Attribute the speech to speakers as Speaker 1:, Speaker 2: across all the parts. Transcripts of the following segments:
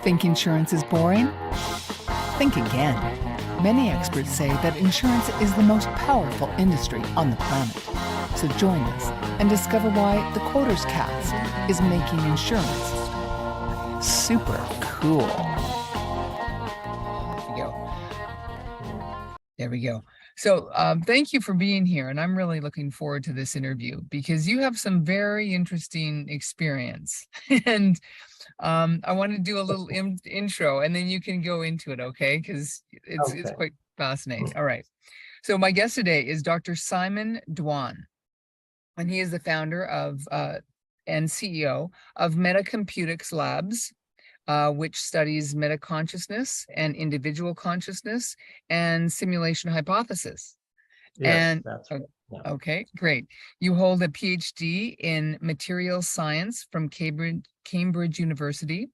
Speaker 1: Think insurance is boring? Think again. Many experts say that insurance is the most powerful industry on the planet. So join us and discover why the QUOTERSCAST is making insurance super cool. There we go. So thank you for being here. And I'm really looking forward to this interview because you have some very interesting experience. And I want to do a little intro and then you can go into it, okay? Because it's quite fascinating. All right. So my guest today is Dr. Simon DUAN, and he is the founder of and CEO of Metacomputics Labs, which studies metaconsciousness and individual consciousness and simulation hypothesis.
Speaker 2: Yes, that's right.
Speaker 1: Yeah. Okay, great. You hold a PhD in materials science from Cambridge University,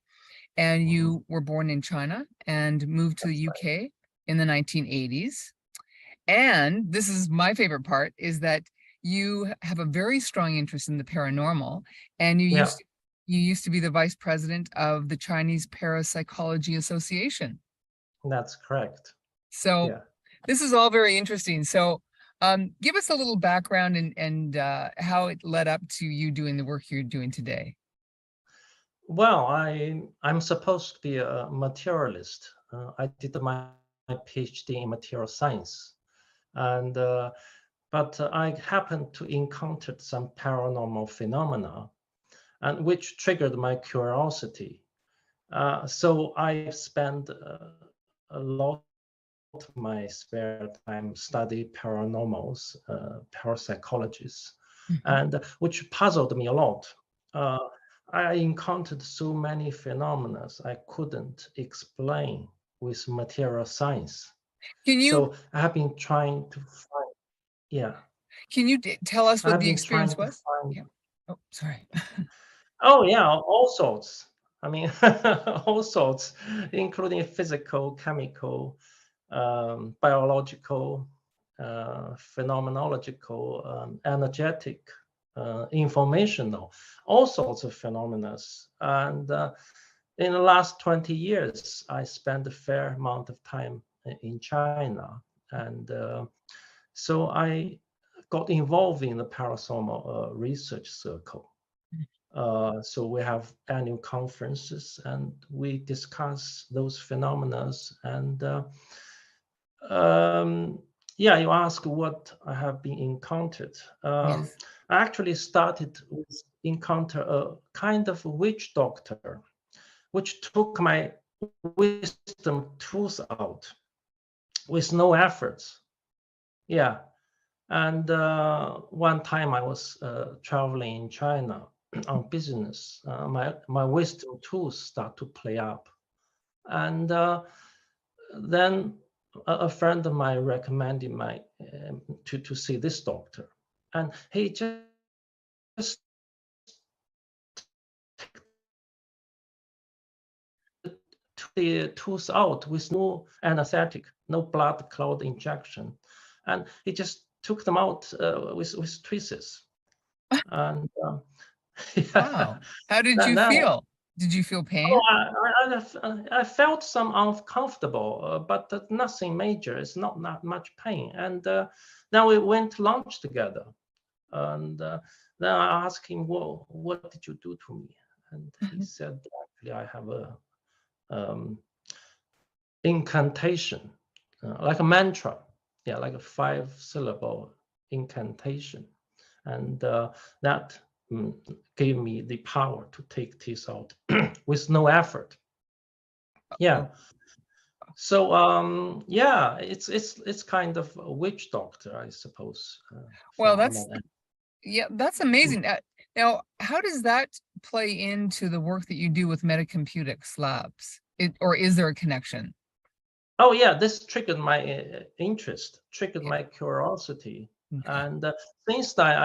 Speaker 1: and you were born in China and moved to the UK in the 1980s. And this is my favorite part, is that you have a very strong interest in the paranormal, and you used to be the vice president of the Chinese Parapsychology Association.
Speaker 2: That's correct.
Speaker 1: So this is all very interesting. So give us a little background and how it led up to you doing the work you're doing today.
Speaker 2: Well, I'm supposed to be a materialist. I did my PhD in material science, and but I happened to encounter some paranormal phenomena, and which triggered my curiosity. So I spent a lot of my spare time study paranormals, parapsychologists, and which puzzled me a lot. I encountered so many phenomena I couldn't explain with material science. So I have been trying to find,
Speaker 1: Can you tell us what the experience was? Oh, sorry.
Speaker 2: Oh yeah, all sorts. I mean, all sorts, including physical, chemical, biological, phenomenological, energetic, informational, all sorts of phenomena. And in the last 20 years, I spent a fair amount of time in China. And so I got involved in the paranormal research circle. So we have annual conferences and we discuss those phenomena. And you ask what I have been encountered. I actually started with encounter a kind of witch doctor, which took my wisdom tooth out with no efforts. And one time I was traveling in China on business. My wisdom tools start to play up, and then a friend of mine recommended to see this doctor, and he just took the tools out with no anesthetic, no blood clot injection, and he just took them out with tweezers. And
Speaker 1: wow, how did you feel? Did you feel pain?
Speaker 2: Oh, I felt some uncomfortable, but nothing major. It's not much pain. And then we went to lunch together. And then I asked him, well, what did you do to me? And he said, actually, I have a incantation, like a mantra. Yeah, like a 5-syllable incantation. And that gave me the power to take teeth out with no effort. So it's kind of a witch doctor, I suppose.
Speaker 1: Well, that's amazing. Now, how does that play into the work that you do with Metacomputics Labs? Or is there a connection?
Speaker 2: Oh yeah, this triggered my interest, triggered my curiosity. And since that,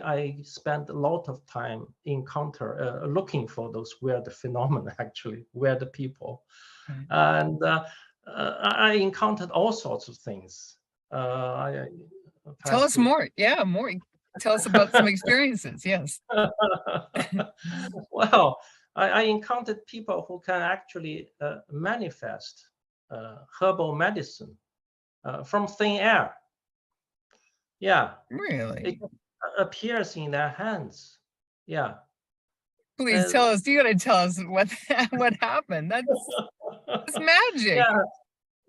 Speaker 2: I spent a lot of time looking for those weird phenomena, actually, weird people. And I encountered all sorts of things.
Speaker 1: Tell us more. Yeah, more. Tell us about some experiences. Yes.
Speaker 2: Well, I encountered people who can actually manifest herbal medicine from thin air. Yeah, it
Speaker 1: Really?
Speaker 2: just appears in their hands. Yeah.
Speaker 1: Please tell us. You got to tell us what happened. That's magic.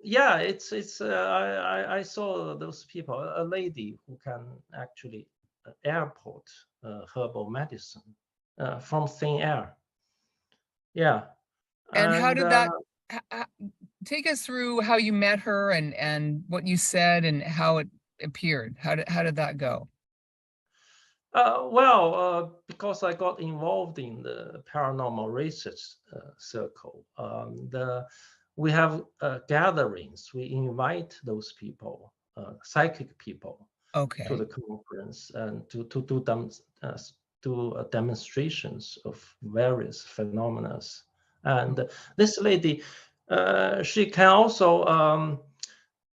Speaker 2: Yeah. I saw those people. A lady who can actually airport herbal medicine from thin air. Yeah.
Speaker 1: And how did that
Speaker 2: uh,
Speaker 1: take us through how you met her and what you said and how it appeared? How did that go?
Speaker 2: Because I got involved in the paranormal research circle, we have gatherings. We invite those people, psychic people, to
Speaker 1: Okay.
Speaker 2: the conference and to do them do demonstrations of various phenomena. And this lady, she can also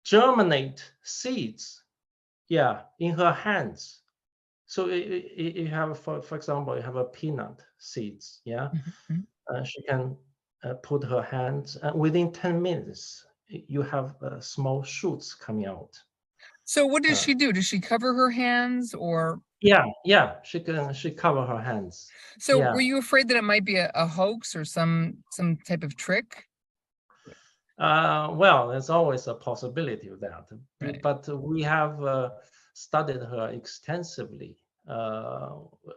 Speaker 2: germinate seeds, yeah, in her hands. So you have, for example, you have a peanut seeds, yeah.
Speaker 1: Mhm.
Speaker 2: She can put her hands, and within 10 minutes, you have small shoots coming out.
Speaker 1: So what does she do? Does she cover her hands or?
Speaker 2: Yeah, she cover her hands.
Speaker 1: So
Speaker 2: Yeah.
Speaker 1: were you afraid that it might be a hoax or some type of trick?
Speaker 2: Well, there's always a possibility of that,
Speaker 1: Right.
Speaker 2: but we have studied her extensively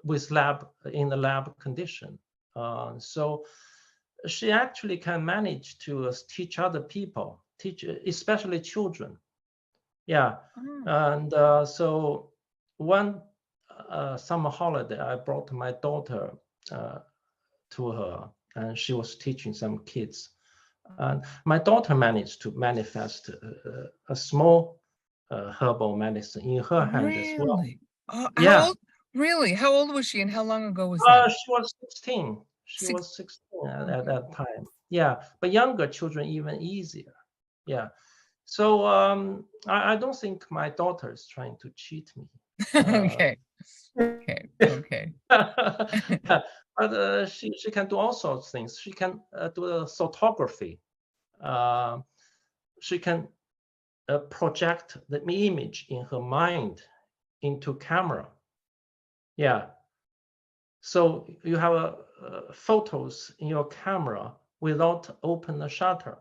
Speaker 2: with in the lab condition. So she actually can manage to teach other people, especially children. Yeah,
Speaker 1: Oh.
Speaker 2: and so one summer holiday, I brought my daughter to her, and she was teaching some kids. And my daughter managed to manifest a small herbal medicine in her hand as well.
Speaker 1: Really? Oh, how
Speaker 2: Yeah,
Speaker 1: old? Really? How old was she and how long ago was that?
Speaker 2: she was 16. She
Speaker 1: Six.
Speaker 2: was 16 at
Speaker 1: Okay.
Speaker 2: that time. Yeah, but younger children even easier. Yeah. So I don't think my daughter is trying to cheat me.
Speaker 1: Okay. Okay. Okay.
Speaker 2: Yeah, but she can do all sorts of things. She can do the photography. She can project the image in her mind into camera. Yeah. So you have photos in your camera without open the shutter.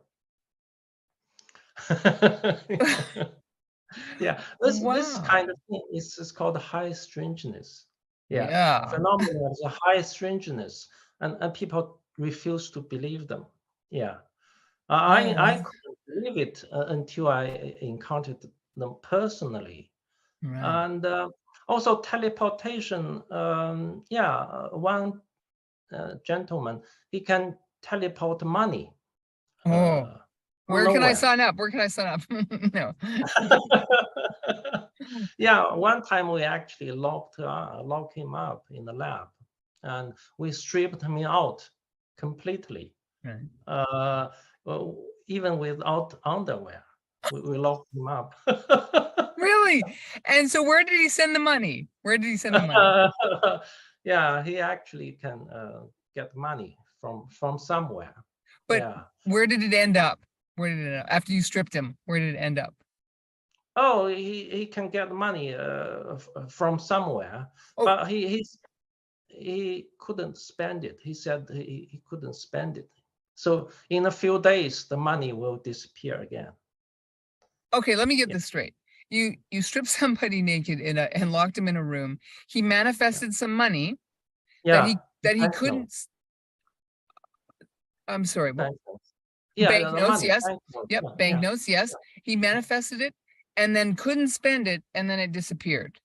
Speaker 2: Yeah, this
Speaker 1: Wow.
Speaker 2: kind of thing is called high strangeness. Yeah,
Speaker 1: Yeah.
Speaker 2: phenomena is a high strangeness, and people refuse to believe them. Yeah,
Speaker 1: Oh,
Speaker 2: I
Speaker 1: wow.
Speaker 2: couldn't believe it until I encountered them personally,
Speaker 1: Right.
Speaker 2: and also teleportation. Yeah, one gentleman, he can teleport money.
Speaker 1: Oh,
Speaker 2: From
Speaker 1: where can I
Speaker 2: nowhere.
Speaker 1: sign up? Where can I sign up? No.
Speaker 2: Yeah, one time we actually locked him up in the lab, and we stripped him out completely,
Speaker 1: Right.
Speaker 2: even without underwear. We locked him up.
Speaker 1: Really? And so where did he send the money? Where did he send the money?
Speaker 2: Yeah, he actually can get money from somewhere.
Speaker 1: But
Speaker 2: Yeah.
Speaker 1: where did it end up? Where did it end up? After you stripped him, where did it end up?
Speaker 2: Oh, he can get money from somewhere,
Speaker 1: Oh,
Speaker 2: but he couldn't spend it. He said he couldn't spend it. So in a few days, the money will disappear again.
Speaker 1: okay, let me get
Speaker 2: Yeah.
Speaker 1: this straight. You stripped somebody naked and locked him in a room. He manifested some money that
Speaker 2: Yeah.
Speaker 1: he couldn't
Speaker 2: Banknotes.
Speaker 1: I'm sorry,
Speaker 2: Banknotes. Yeah, the
Speaker 1: banknotes,
Speaker 2: money.
Speaker 1: yes.
Speaker 2: Banknotes.
Speaker 1: Yep,
Speaker 2: Yeah, yeah,
Speaker 1: banknotes, yes. He manifested it and then couldn't spend it and then it disappeared.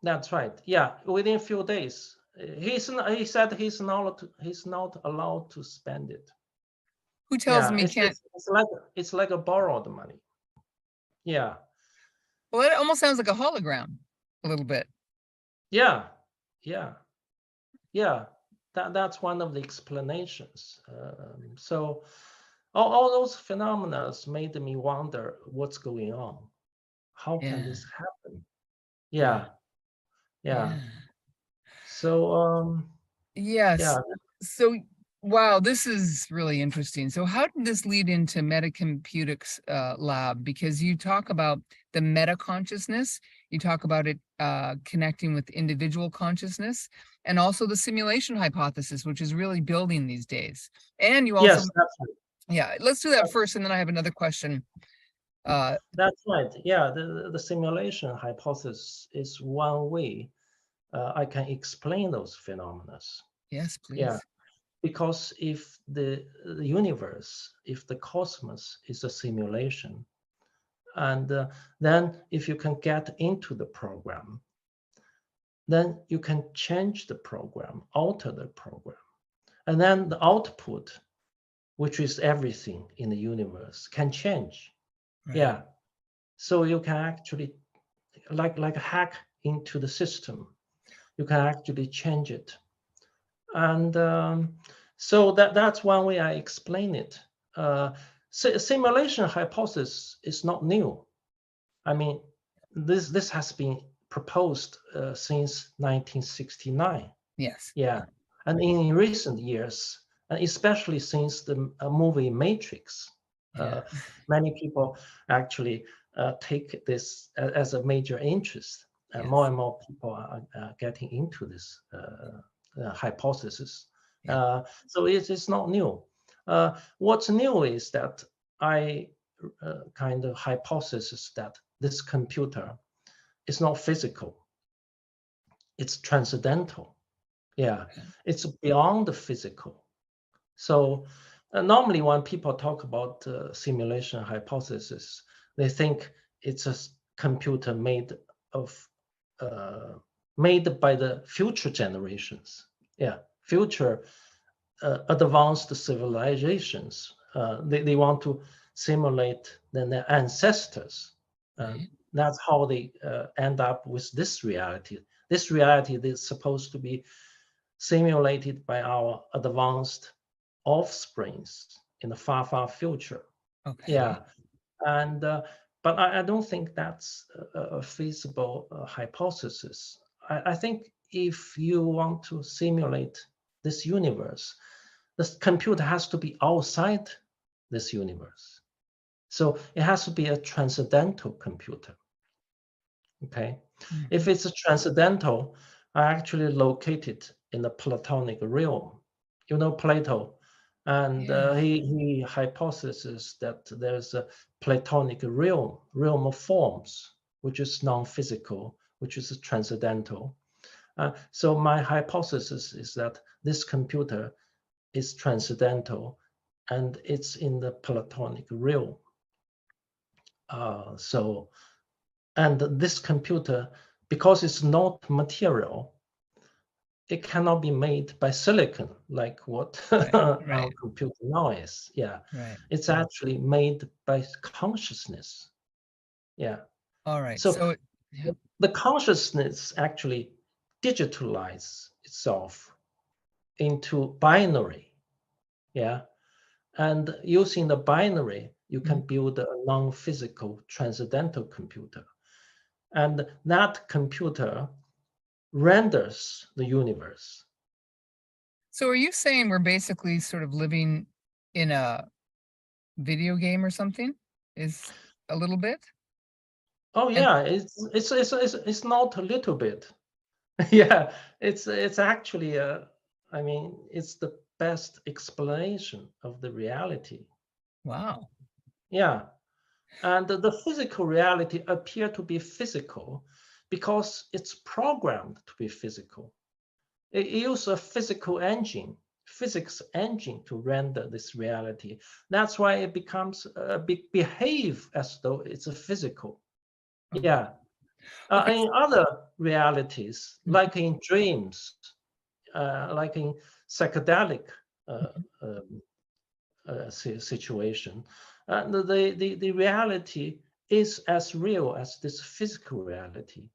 Speaker 2: that's right. Yeah, within a few days, he said he's not allowed to spend it.
Speaker 1: Who tells
Speaker 2: Yeah,
Speaker 1: him he can't?
Speaker 2: it's like a borrowed money. Yeah.
Speaker 1: Well, it almost sounds like a hologram a little bit.
Speaker 2: Yeah. Yeah. Yeah, that's one of the explanations. So all those phenomena made me wonder what's going on. How can
Speaker 1: Yeah.
Speaker 2: this happen?
Speaker 1: Yeah.
Speaker 2: Yeah, yeah.
Speaker 1: Yeah.
Speaker 2: So yeah,
Speaker 1: Yes. So Wow, this is really interesting. So how did this lead into metacomputics lab? Because you talk about the meta consciousness, you talk about it connecting with individual consciousness, and also the simulation hypothesis, which is really building these days. And you also,
Speaker 2: Yes, that's right.
Speaker 1: yeah, let's do that first, and then I have another question.
Speaker 2: That's right. Yeah, the simulation hypothesis is one way I can explain those phenomena.
Speaker 1: Yes,
Speaker 2: Yeah,
Speaker 1: please.
Speaker 2: because if the universe, if the cosmos is a simulation, and then if you can get into the program, then you can change the program, alter the program, and then the output, which is everything in the universe, can change.
Speaker 1: Right.
Speaker 2: Yeah, so you can actually like hack into the system. You can actually change it, and so that's one way I explain it. Simulation hypothesis is not new. I mean, this has been proposed since 1969.
Speaker 1: Yes.
Speaker 2: Yeah, and in recent years, and especially since the movie Matrix,
Speaker 1: Yeah.
Speaker 2: many people actually take this as a major interest. More
Speaker 1: Yes.
Speaker 2: and more people are getting into this hypothesis.
Speaker 1: Yeah.
Speaker 2: So it is not new. What's new is that I kind of hypothesis that this computer is not physical, it's transcendental. Yeah, it's beyond the physical. So normally when people talk about simulation hypothesis, they think it's a computer of made by the future generations. Yeah, future advanced civilizations. They want to simulate their ancestors.
Speaker 1: Right.
Speaker 2: That's how they end up with this reality. This reality is supposed to be simulated by our advanced offsprings in the far, far future.
Speaker 1: Okay.
Speaker 2: Yeah, and but I don't think that's a feasible hypothesis. I think if you want to simulate this universe, this computer has to be outside this universe. So it has to be a transcendental computer. Okay, if
Speaker 1: Mhm.
Speaker 2: it's a transcendental, I actually located in the Platonic realm. You know Plato, and
Speaker 1: Yeah.
Speaker 2: he hypothesizes that there's a Platonic realm of forms, which is non-physical, which is transcendental. So my hypothesis is that this computer is transcendental, and it's in the Platonic realm. So and this computer, because it's not material, it cannot be made by silicon like what
Speaker 1: Right.
Speaker 2: our
Speaker 1: Right.
Speaker 2: computer now is. Yeah,
Speaker 1: Right.
Speaker 2: it's actually made by consciousness. Yeah,
Speaker 1: All right.
Speaker 2: so
Speaker 1: So, yeah.
Speaker 2: the consciousness actually digitalizes itself into binary. Yeah, and using the binary, you can
Speaker 1: Mhm.
Speaker 2: build a non-physical transcendental computer. And that computer renders the universe.
Speaker 1: So are you saying we're basically sort of living in a video game or something? Is a little bit?
Speaker 2: Oh
Speaker 1: And
Speaker 2: yeah, it's not a little bit. Yeah, it's actually I mean, it's the best explanation of the reality.
Speaker 1: wow.
Speaker 2: Yeah, and the physical reality appear to be physical because it's programmed to be physical. It uses a physics engine to render this reality. That's why it becomes behave as though it's a physical.
Speaker 1: Okay.
Speaker 2: Yeah.
Speaker 1: Okay.
Speaker 2: In other realities,
Speaker 1: Mhm.
Speaker 2: like in dreams, like in psychedelic uh,
Speaker 1: Mhm.
Speaker 2: um, situation, the reality is as real as this physical reality.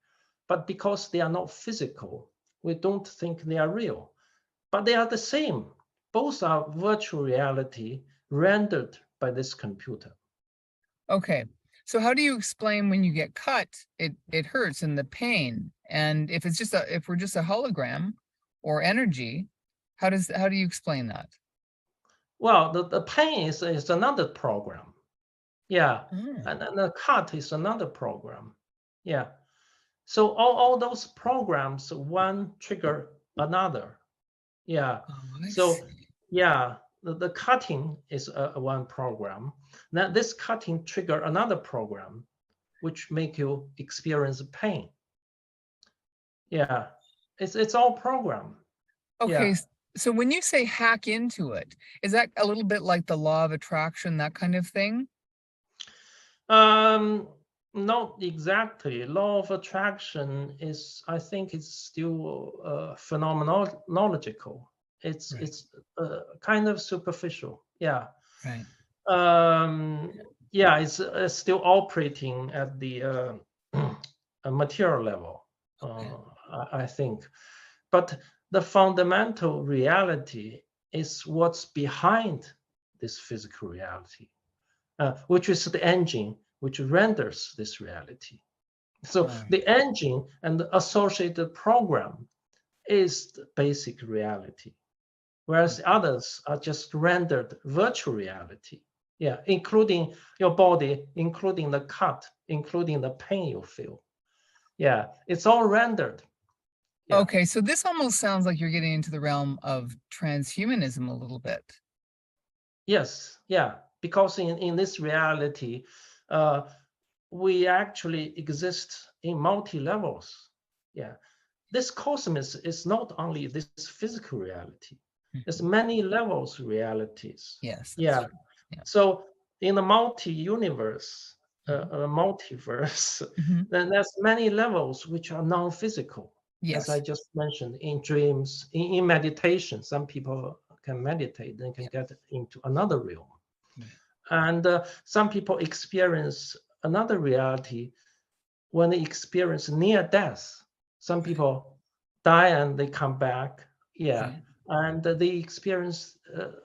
Speaker 2: But because they are not physical, we don't think they are real. But they are the same. Both are virtual reality rendered by this computer.
Speaker 1: Okay. So how do you explain when you get cut, it hurts and the pain? And if we're just a hologram or energy, how do you explain that?
Speaker 2: Well, the pain is another program. Yeah.
Speaker 1: Oh,
Speaker 2: And the cut is another program. Yeah. So all those programs, one trigger another. Yeah.
Speaker 1: oh, I
Speaker 2: So
Speaker 1: see.
Speaker 2: yeah, the cutting is one program. Now this cutting trigger another program, which make you experience pain. Yeah. It's all program.
Speaker 1: Okay,
Speaker 2: Yeah.
Speaker 1: so when you say hack into it, is that a little bit like the law of attraction, that kind of thing?
Speaker 2: Um, Not exactly. Law of attraction is, I think, it's still phenomenological.
Speaker 1: Right,
Speaker 2: It's kind of superficial. Yeah.
Speaker 1: right.
Speaker 2: Yeah, it's still operating at the material level.
Speaker 1: Okay.
Speaker 2: I think, but the fundamental reality is what's behind this physical reality, which is the engine which renders this reality. So
Speaker 1: Right.
Speaker 2: the engine and the associated program is the basic reality, whereas others are just rendered virtual reality. Yeah, including your body, including the cut, including the pain you feel. Yeah, it's all rendered. Yeah.
Speaker 1: Okay, so this almost sounds like you're getting into the realm of transhumanism a little bit.
Speaker 2: Yes. Yeah. Because in this reality, uh, we actually exist in multi levels. Yeah. This cosmos is not only this physical reality. There's
Speaker 1: Mhm.
Speaker 2: many levels realities.
Speaker 1: Yes, that's
Speaker 2: Yeah.
Speaker 1: true. Yeah.
Speaker 2: So in the multi-universe,
Speaker 1: Mhm.
Speaker 2: multiverse,
Speaker 1: Mhm.
Speaker 2: then there's many levels which are non-physical, as I
Speaker 1: Yes.
Speaker 2: just mentioned, in dreams, in meditation. Some people can meditate, then can
Speaker 1: Yeah.
Speaker 2: get into another realm.
Speaker 1: Right.
Speaker 2: And some people experience another reality when they experience near death. Some
Speaker 1: Right.
Speaker 2: people die and they come back. Yeah.
Speaker 1: Right.
Speaker 2: And they experience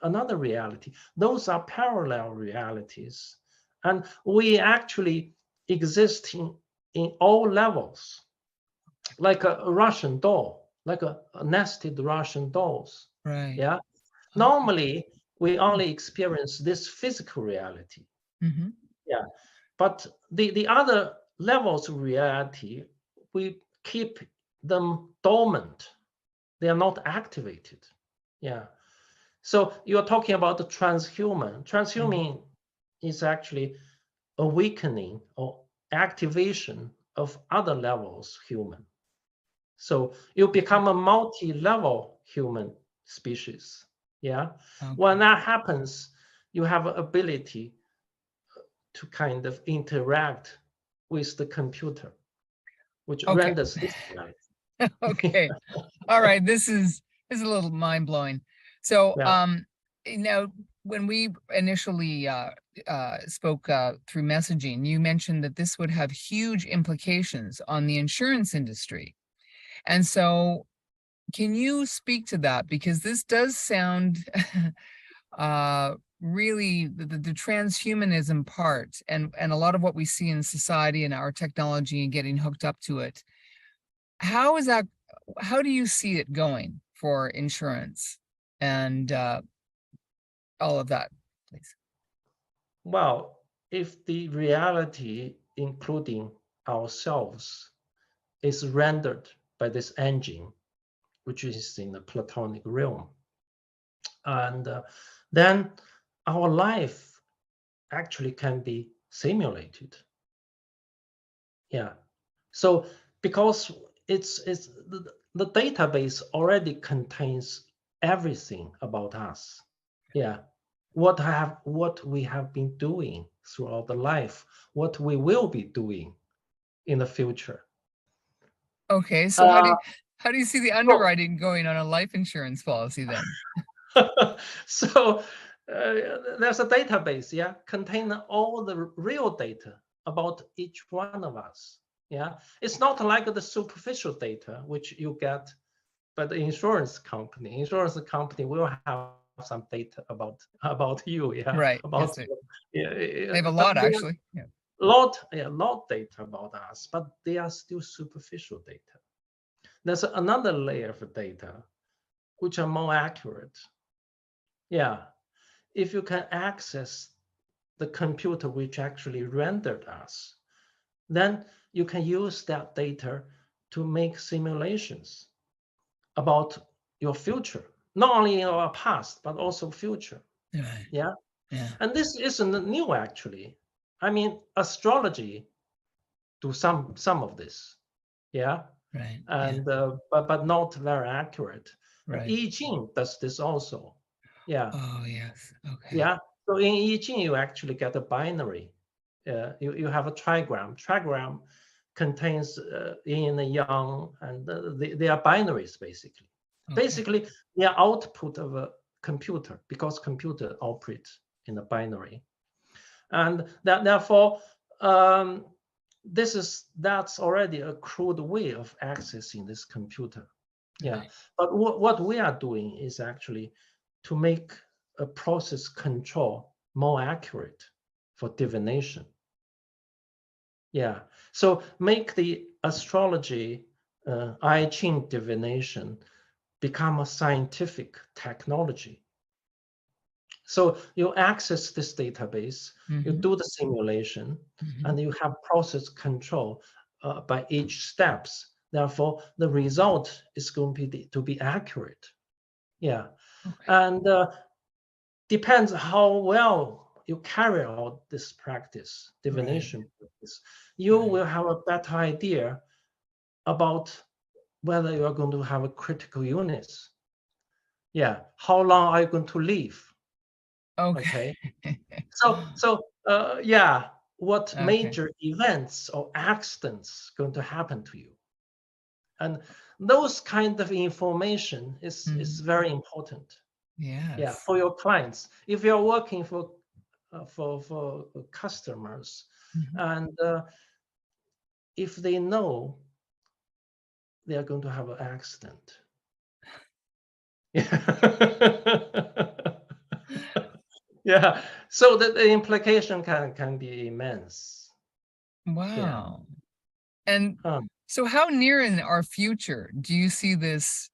Speaker 2: another reality. Those are parallel realities. And we actually exist in all levels, like a Russian doll, like a nested Russian dolls.
Speaker 1: Right.
Speaker 2: Yeah.
Speaker 1: Okay.
Speaker 2: Normally, we
Speaker 1: Hmm.
Speaker 2: only experience this physical reality.
Speaker 1: Mhm.
Speaker 2: Yeah. But the other levels of reality, we keep them dormant. They are not activated. Yeah. So you're talking about the transhuman.
Speaker 1: Mhm.
Speaker 2: Transhuman is actually awakening or activation of other levels human. So you become a multi-level human species. Yeah. When
Speaker 1: Okay.
Speaker 2: that happens, you have an ability to kind of interact with the computer, which
Speaker 1: Okay.
Speaker 2: renders this reality.
Speaker 1: Okay. All right. This is a little mind blowing. So,
Speaker 2: Yeah.
Speaker 1: now when we initially spoke through messaging, you mentioned that this would have huge implications on the insurance industry. And so, can you speak to that? Because this does sound really the transhumanism part and a lot of what we see in society and our technology and getting hooked up to it. How is that how do you see it going for insurance and all of that, please?
Speaker 2: Well, if the reality, including ourselves, is rendered by this engine, which is in the Platonic realm, and then our life actually can be simulated. Yeah. So because it's the database already contains everything about us. Yeah. What we have been doing throughout the life, what we will be doing in the future.
Speaker 1: Okay, so
Speaker 2: Uh,
Speaker 1: how do you see the
Speaker 2: so
Speaker 1: underwriting going on a life insurance policy then?
Speaker 2: so there's a database, yeah, containing all the real data about each one of us. Yeah, it's not like the superficial data which you get by the insurance company. Insurance company will have some data about you, yeah,
Speaker 1: Right.
Speaker 2: about
Speaker 1: Yes, they,
Speaker 2: yeah,
Speaker 1: they have a
Speaker 2: but
Speaker 1: lot
Speaker 2: they are
Speaker 1: actually. Yeah.
Speaker 2: lot data about us, but they are still superficial data. There's another layer of data which are more accurate. Yeah, if you can access the computer which actually rendered us, then you can use that data to make simulations about your future, not only your past, but also future.
Speaker 1: Right.
Speaker 2: Yeah.
Speaker 1: Yeah.
Speaker 2: And this isn't new, actually. I mean, astrology do some of this. Yeah.
Speaker 1: Right. Yeah.
Speaker 2: And but not very accurate. And
Speaker 1: Right.
Speaker 2: I Ching does this also. Yeah.
Speaker 1: Oh, yes. Okay.
Speaker 2: Yeah. So in I Ching, you actually get a binary. You have a trigram. Trigram contains yin and yang, and they are binaries, basically.
Speaker 1: Okay.
Speaker 2: Basically, they are output of a computer, because computer operates in a binary. And therefore, that's already a crude way of accessing this computer. Yeah.
Speaker 1: Right.
Speaker 2: But what we are doing is actually to make a process control more accurate for divination. Yeah. So make the astrology, I Ching divination become a scientific technology. So you access this database, you do the simulation, and you have process control by each steps. Therefore, the result is going to be accurate. Yeah.
Speaker 1: Okay.
Speaker 2: And depends how well you carry out this practice, divination practice, you will have a better idea about whether you are going to have a critical illness. Yeah. How long are you going to live?
Speaker 1: Okay.
Speaker 2: Okay. So yeah, what
Speaker 1: Okay.
Speaker 2: major events or accidents going to happen to you? And those kind of information is very important.
Speaker 1: Yes.
Speaker 2: Yeah, for your clients. If you're working for customers, and if they know they are going to have an accident, yeah, so the implication can be immense. Yeah.
Speaker 1: Wow. And
Speaker 2: Um,
Speaker 1: so how near in our future do you see this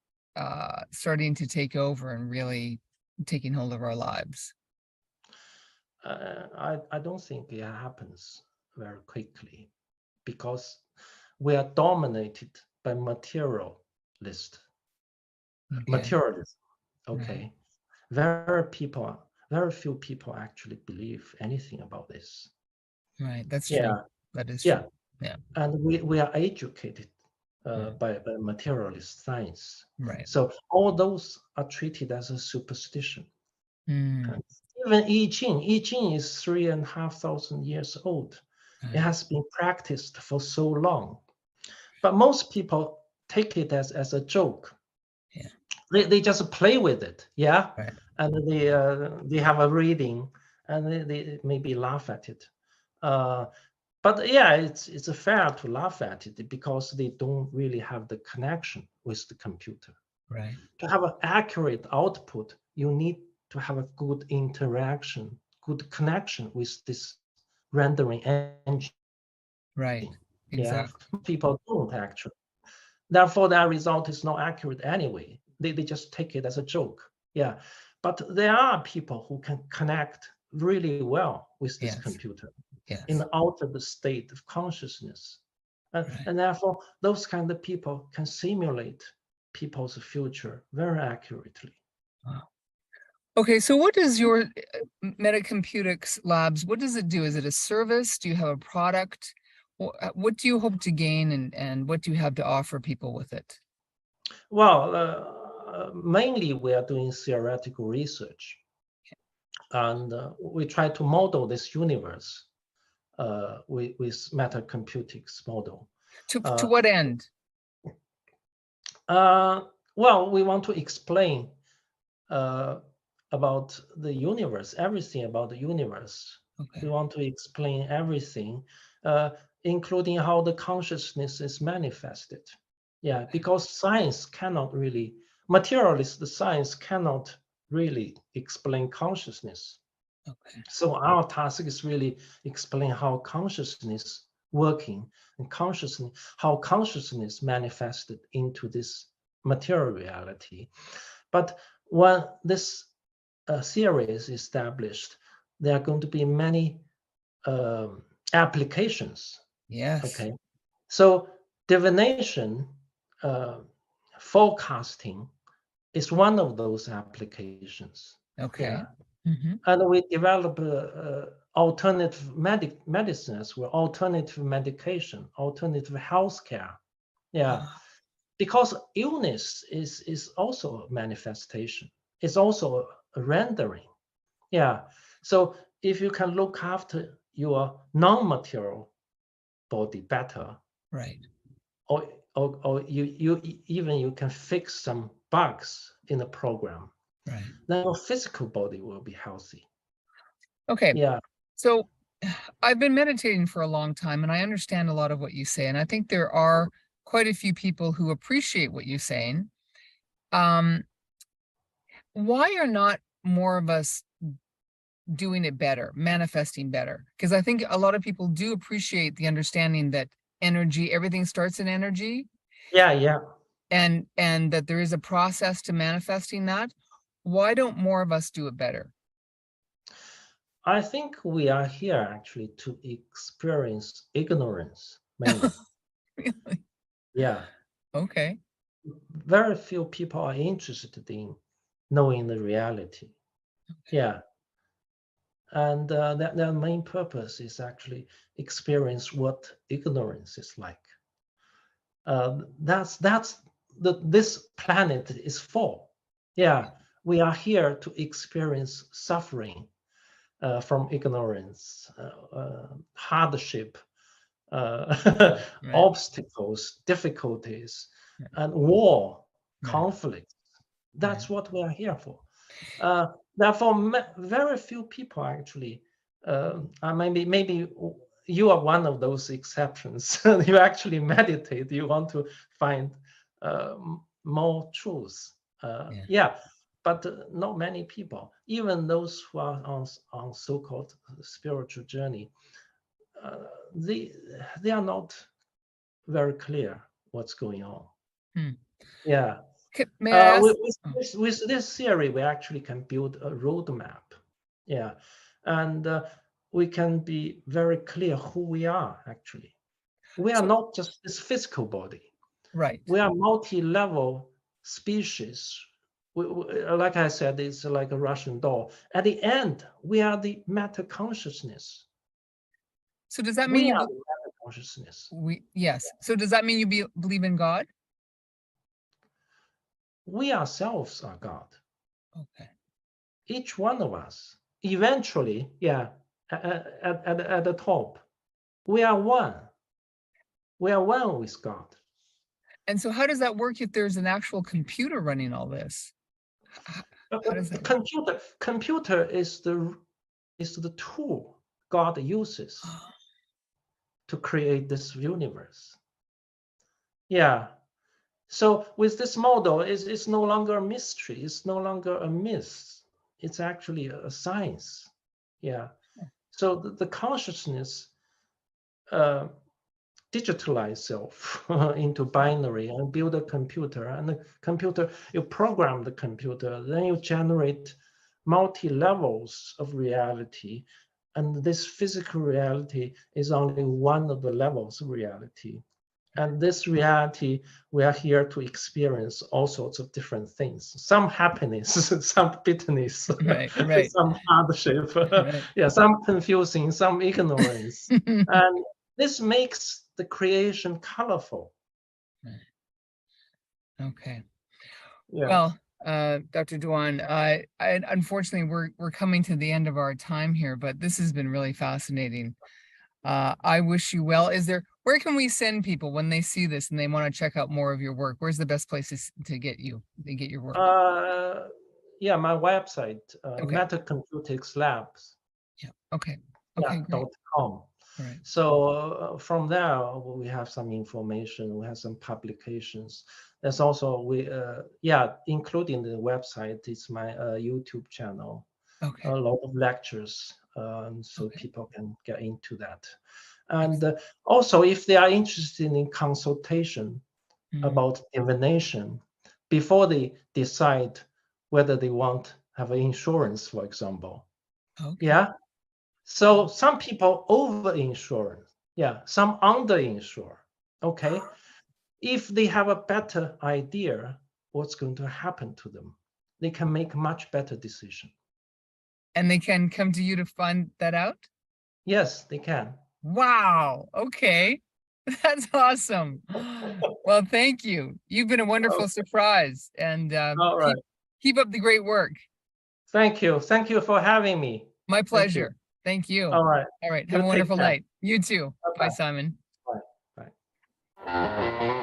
Speaker 1: starting to take over and really taking hold of our lives?
Speaker 2: I don't think it happens very quickly, because we are dominated by materialism.
Speaker 1: Okay.
Speaker 2: Okay.
Speaker 1: Right.
Speaker 2: Very few people actually believe anything about this.
Speaker 1: Right. That's true.
Speaker 2: Yeah.
Speaker 1: That is
Speaker 2: Yeah.
Speaker 1: true. Yeah.
Speaker 2: And we are educated
Speaker 1: Mm.
Speaker 2: by materialist science.
Speaker 1: Right.
Speaker 2: So all those are treated as a superstition.
Speaker 1: Mm.
Speaker 2: And even I Ching is 3,500 years old. It
Speaker 1: Right.
Speaker 2: has been practiced for so long. But most people take it as a joke.
Speaker 1: Yeah.
Speaker 2: They just play with it, yeah,
Speaker 1: Right.
Speaker 2: and they have a reading, and they maybe laugh at it. But yeah, it's fair to laugh at it, because they don't really have the connection with the computer.
Speaker 1: Right.
Speaker 2: To have an accurate output, you need to have a good interaction, good connection with this rendering engine.
Speaker 1: Right.
Speaker 2: Yeah,
Speaker 1: Exactly.
Speaker 2: people don't actually. Therefore, that result is not accurate anyway. They just take it as a joke. Yeah. But there are people who can connect really well with this
Speaker 1: Yes.
Speaker 2: computer in
Speaker 1: Yes.
Speaker 2: the altered state of consciousness.
Speaker 1: Right.
Speaker 2: And therefore, those kind of people can simulate people's future very accurately.
Speaker 1: Wow. Okay, so what does your Metacomputics Labs, what does it do? Is it a service? Do you have a product? What do you hope to gain, and what do you have to offer people with it?
Speaker 2: Well, mainly we are doing theoretical research, and we try to model this universe with Metacomputics model.
Speaker 1: To what end?
Speaker 2: Well, we want to explain about the universe, everything about the universe.
Speaker 1: Okay.
Speaker 2: We want to explain everything, including how the consciousness is manifested. Yeah, because science cannot really, materialist science cannot really explain consciousness.
Speaker 1: Okay.
Speaker 2: So our task is really explain how consciousness working, and how consciousness manifested into this material reality. But when this theory is established, there are going to be many applications.
Speaker 1: Yes.
Speaker 2: Okay. So divination, forecasting is one of those applications.
Speaker 1: Okay.
Speaker 2: Yeah.
Speaker 1: Mhm.
Speaker 2: And we develop alternative medicine as well, alternative medication, alternative healthcare. Yeah.
Speaker 1: Ah,
Speaker 2: Because illness is also a manifestation. It's also a rendering. Yeah. So if you can look after your non-material body better,
Speaker 1: right.
Speaker 2: or you can fix some bugs in the program,
Speaker 1: Right.
Speaker 2: then your physical body will be healthy.
Speaker 1: Okay.
Speaker 2: Yeah.
Speaker 1: So I've been meditating for a long time and I understand a lot of what you say. And I think there are quite a few people who appreciate what you're saying. Why are not more of us doing it better, manifesting better? Because I think a lot of people do appreciate the understanding that energy, everything starts in energy,
Speaker 2: Yeah.
Speaker 1: and that there is a process to manifesting that. Why don't more of us do it better?
Speaker 2: I think we are here actually to experience ignorance mainly.
Speaker 1: Really?
Speaker 2: Yeah.
Speaker 1: Okay.
Speaker 2: Very few people are interested in knowing the reality. Yeah. And their main purpose is actually experience what ignorance is like. That's this planet is for. Yeah, we are here to experience suffering from ignorance, hardship,
Speaker 1: Right.
Speaker 2: obstacles, difficulties,
Speaker 1: Right.
Speaker 2: and war,
Speaker 1: Right.
Speaker 2: conflict.
Speaker 1: Right.
Speaker 2: That's what we are here for. Therefore, very few people actually. Maybe you are one of those exceptions. You actually meditate. You want to find more truth.
Speaker 1: Yeah.
Speaker 2: Yeah, but not many people, even those who are on so-called spiritual journey, they are not very clear what's going on.
Speaker 1: Hmm.
Speaker 2: Yeah.
Speaker 1: May I ask?
Speaker 2: With this theory, we actually can build a roadmap. Yeah. And we can be very clear who we are, actually. We are not just this physical body.
Speaker 1: Right.
Speaker 2: We are multi-level species. Like I said, it's like a Russian doll. At the end, we are the meta consciousness.
Speaker 1: So does that mean
Speaker 2: We
Speaker 1: you
Speaker 2: are the meta consciousness.
Speaker 1: yes. So does that mean you believe in God?
Speaker 2: We ourselves are God.
Speaker 1: Okay.
Speaker 2: Each one of us, eventually, yeah, at the top, we are one. We are one with God.
Speaker 1: And so how does that work if there's an actual computer running all this? How does that work?
Speaker 2: Computer is the tool God uses to create this universe. Yeah. So with this model, it's no longer a mystery. It's no longer a myth. It's actually a science. Yeah. So the consciousness digitalize itself into binary and build a computer. And the computer, you program the computer, then you generate multi-levels of reality. And this physical reality is only one of the levels of reality. And this reality, we are here to experience all sorts of different things. Some happiness, some bitterness,
Speaker 1: Right.
Speaker 2: some hardship,
Speaker 1: Right.
Speaker 2: yeah, some confusing, some ignorance. And this makes the creation colorful.
Speaker 1: Okay.
Speaker 2: Yeah.
Speaker 1: Well, Dr. DUAN, unfortunately we're coming to the end of our time here, but this has been really fascinating. I wish you well. Where can we send people when they see this and they want to check out more of your work? Where's the best places to get your work?
Speaker 2: Yeah, my website,
Speaker 1: Okay.
Speaker 2: Metacomputics Labs.
Speaker 1: Yeah. Okay. Okay, great.
Speaker 2: .com.
Speaker 1: Right.
Speaker 2: So from there, we have some information. We have some publications. There's also including the website. It's my YouTube channel.
Speaker 1: Okay.
Speaker 2: A lot of lectures, so
Speaker 1: Okay.
Speaker 2: people can get into that. And also, if they are interested in consultation about divination, before they decide whether they want have insurance, for example.
Speaker 1: Okay.
Speaker 2: Yeah. So some people over-insure. Yeah. Some under-insure. Okay. If they have a better idea what's going to happen to them, they can make much better decision.
Speaker 1: And they can come to you to find that out?
Speaker 2: Yes, they can.
Speaker 1: Wow. Okay. That's awesome. Well, thank you. You've been a wonderful surprise, and
Speaker 2: All right.
Speaker 1: keep up the great work.
Speaker 2: Thank you. Thank you for having me.
Speaker 1: My
Speaker 2: Thank you.
Speaker 1: pleasure. Thank you.
Speaker 2: All right.
Speaker 1: All right. Have
Speaker 2: You
Speaker 1: a
Speaker 2: take
Speaker 1: wonderful
Speaker 2: care.
Speaker 1: night. You too. Bye,
Speaker 2: Bye-bye.
Speaker 1: Simon.
Speaker 2: Bye. Bye.